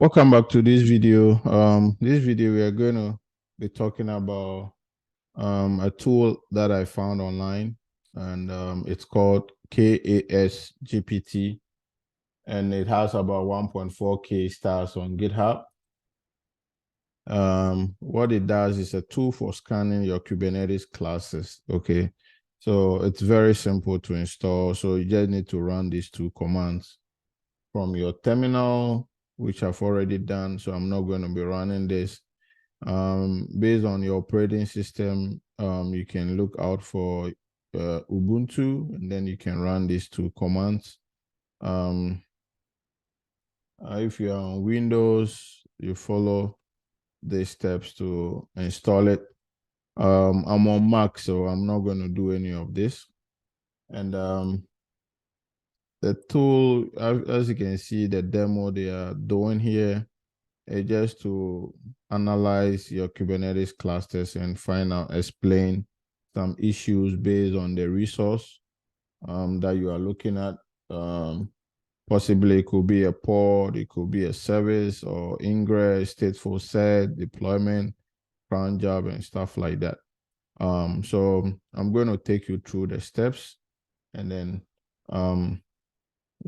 Welcome back to this video. This video we are going to be talking about a tool that I found online, and it's called K8SGPT, and it has about 1.4K stars on GitHub. What it does is a tool for scanning your Kubernetes classes. Okay, so it's very simple to install. So you just need to run these two commands from your terminal, which I've already done, so I'm not going to be running this. Based on your operating system, you can look out for Ubuntu, and then you can run these two commands. If you're on Windows, you follow these steps to install it. I'm on Mac, so I'm not going to do any of this. And the tool, as you can see, the demo they are doing here, it's just to analyze your Kubernetes clusters and explain some issues based on the resource that you are looking at. Possibly it could be a pod, it could be a service or ingress, stateful set, deployment, cron job, and stuff like that. So I'm going to take you through the steps, and then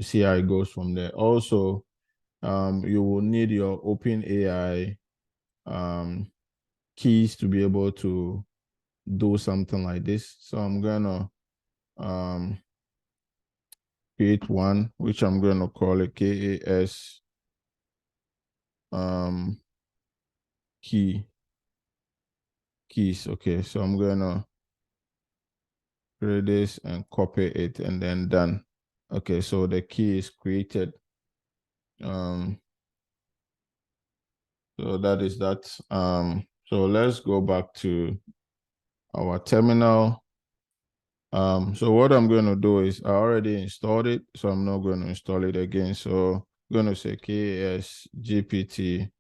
see how it goes from there. Also, you will need your OpenAI keys to be able to do something like this. So I'm gonna create one, which I'm gonna call it K8S keys. Okay, so I'm gonna create this and copy it, and then done. Okay, so the key is created. So that is that. So let's go back to our terminal. So what I'm going to do is I already installed it, so I'm not going to install it again. So I'm going to say K8SGPT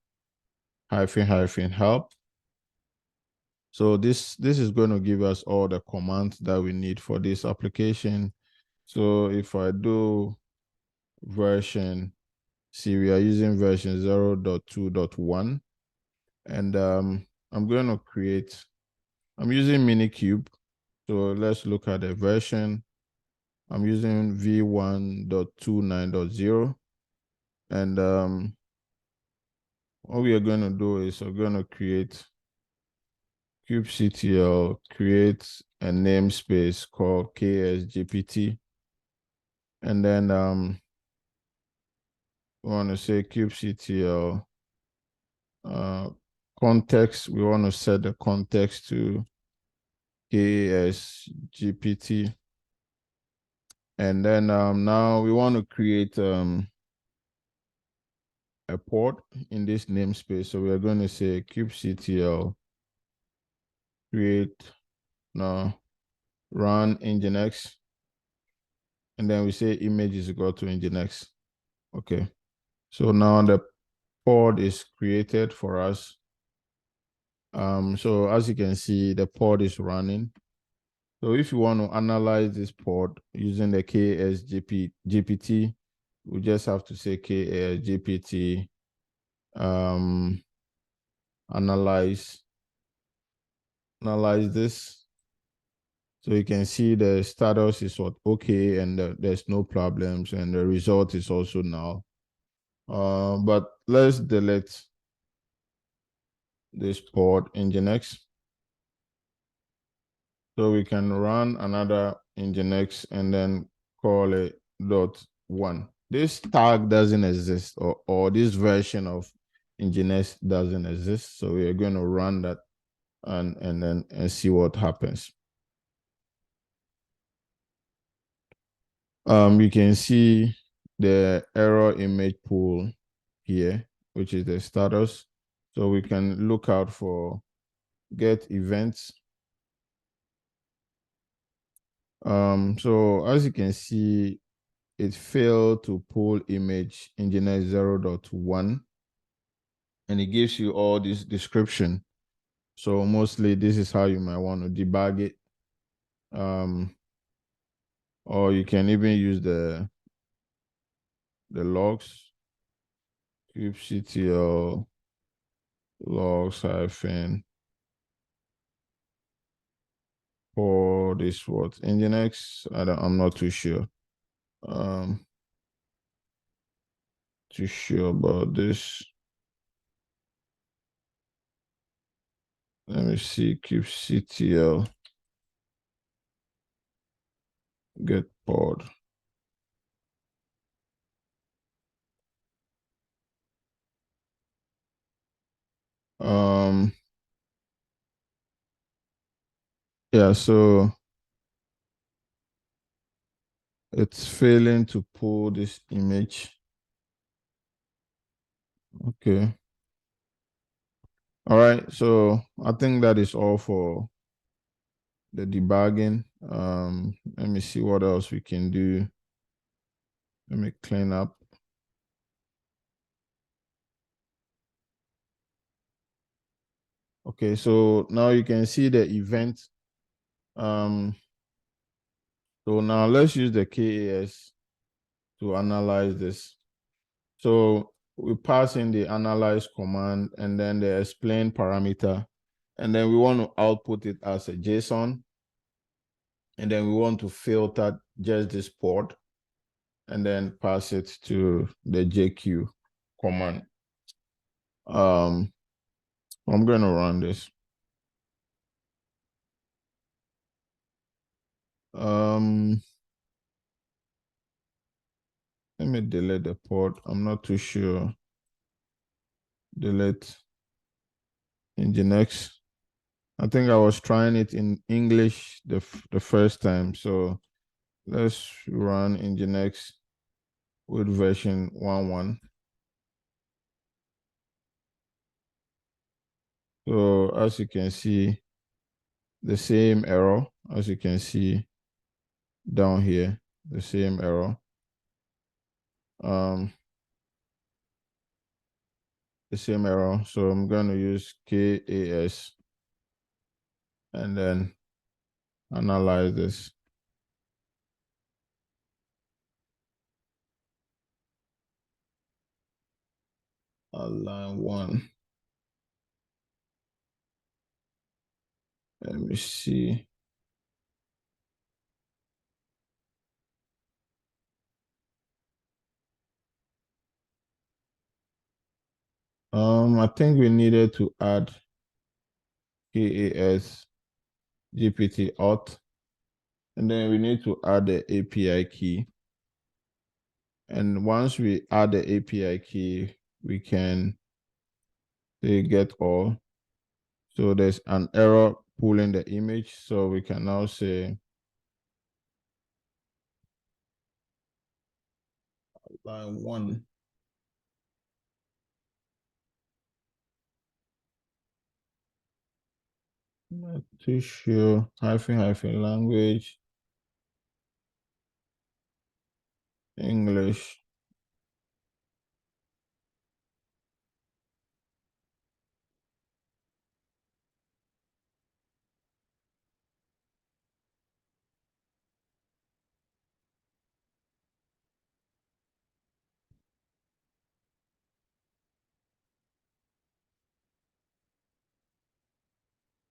-help. So this is going to give us all the commands that we need for this application. So if I do version, see, we are using version 0.2.1, and I'm going to create, I'm using Minikube. So let's look at the version. I'm using v1.29.0, and what we are going to do is we're going to create kubectl, create a namespace called KSGPT, and then we want to say kubectl context. We want to set the context to KSGPT. And then now we want to create a port in this namespace. So we're going to say kubectl create now run nginx, and then we say image is equal to nginx. Okay, so now the pod is created for us. So as you can see, the pod is running. So if you want to analyze this pod using the K8SGPT, we just have to say K8SGPT analyze this. So you can see the status is what okay, and there's no problems, and the result is also null. But let's delete this pod nginx, so we can run another nginx and then call it .1. This tag doesn't exist, or this version of nginx doesn't exist, so we are going to run that and see what happens. You can see the error image pool here, which is the status. So we can look out for get events. So as you can see, it failed to pull image nginx 0.1, and it gives you all this description. So mostly this is how you might want to debug it. Or you can even use the logs. kubectl logs hyphen for this what Nginx. I'm not too sure. Too sure about this. Let me see kubectl get pod. Yeah, so it's failing to pull this image. Okay. All right, so I think that is all for the debugging. Let me see what else we can do. Let me clean up. Okay, so now you can see the event. So now let's use the KAS to analyze this. So we pass in the analyze command and then the explain parameter, and then we want to output it as a JSON, and then we want to filter just this port and then pass it to the JQ command. I'm going to run this. Let me delete the port. I'm not too sure. Delete Nginx. I think I was trying it in English the first time. So let's run Nginx with version 1.1. So as you can see, the same error, as you can see down here, the same error. The same error. So I'm going to use KAS and then analyze this. Line 1. Let me see. I think we needed to add K8S GPT auth, and then we need to add the API key. And once we add the API key, we can say get all. So there's an error pulling the image. So we can now say line 1. Not too sure. Hyphen language. English.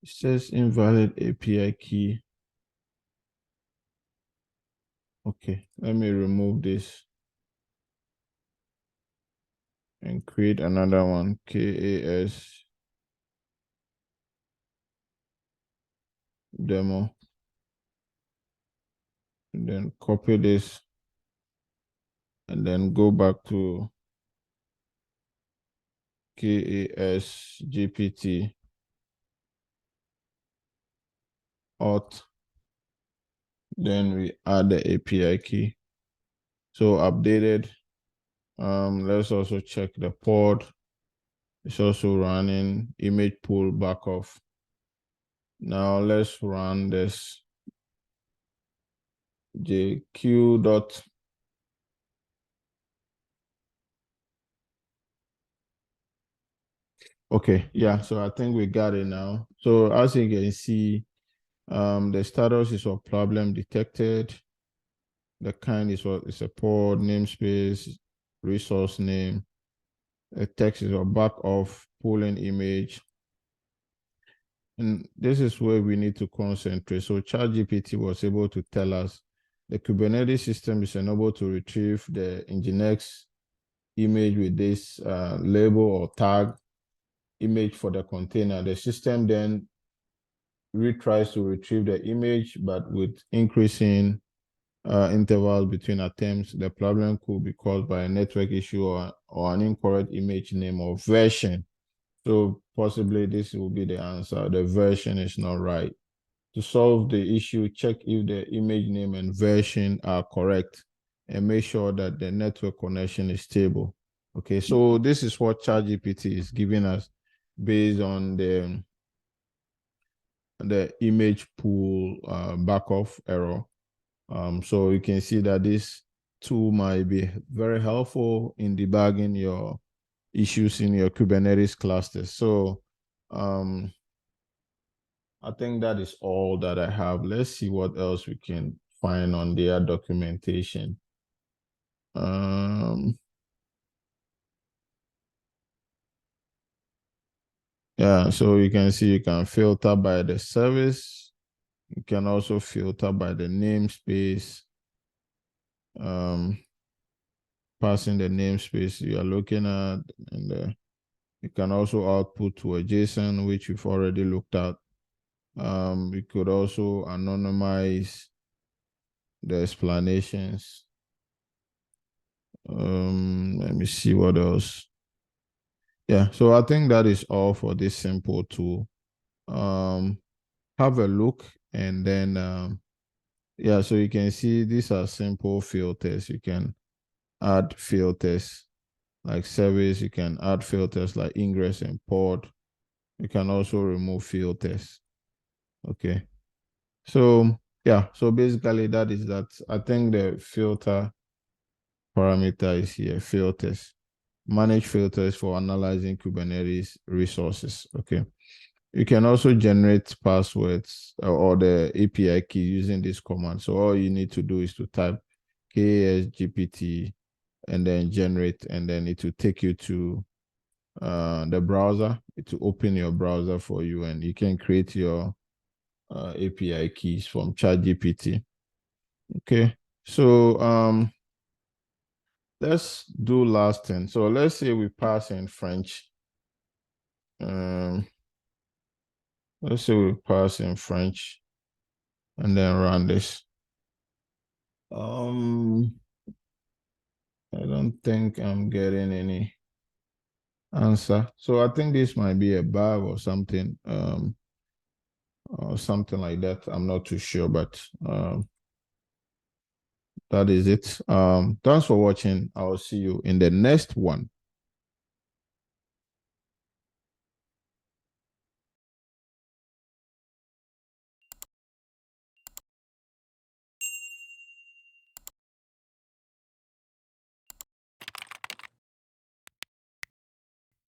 It says invalid API key. Okay, let me remove this and create another one. KAS demo. And then copy this and then go back to K8SGPT auth. Then we add the API key. So updated. Let's also check the port. It's also running image pull back off. Now let's run this JQ dot. Okay, yeah, so I think we got it now. So as you can see, the status is a problem detected. The kind is what is a port namespace, resource name, a text is a back of pulling image. And this is where we need to concentrate. So ChatGPT was able to tell us the Kubernetes system is unable to retrieve the Nginx image with this label or tag image for the container. The system then retries to retrieve the image, but with increasing intervals between attempts, the problem could be caused by a network issue or an incorrect image name or version. So possibly this will be the answer. The version is not right. To solve the issue, check if the image name and version are correct and make sure that the network connection is stable. Okay, so this is what ChatGPT is giving us based on the image pool backoff error. So you can see that this tool might be very helpful in debugging your issues in your Kubernetes clusters. So I think that is all that I have. Let's see what else we can find on their documentation. Yeah, so you can see you can filter by the service. You can also filter by the namespace. Passing the namespace you are looking at, and you can also output to a JSON, which we've already looked at. We could also anonymize the explanations. Let me see what else. Yeah, so I think that is all for this simple tool. Have a look, and then yeah, so you can see these are simple filters. You can add filters like service. You can add filters like ingress and port. You can also remove filters. Okay. So yeah, so basically that is that. I think the filter parameter is here, filters. Manage filters for analyzing Kubernetes resources. Okay. You can also generate passwords or the API key using this command. So all you need to do is to type K8SGPT and then generate, and then it will take you to the browser. It will open your browser for you, and you can create your API keys from ChatGPT. Okay, so let's do last thing. So let's say we pass in French. Let's say we pass in French and then run this. I don't think I'm getting any answer. So I think this might be a bug or something like that. I'm not too sure, but that is it. Thanks for watching. I'll see you in the next one.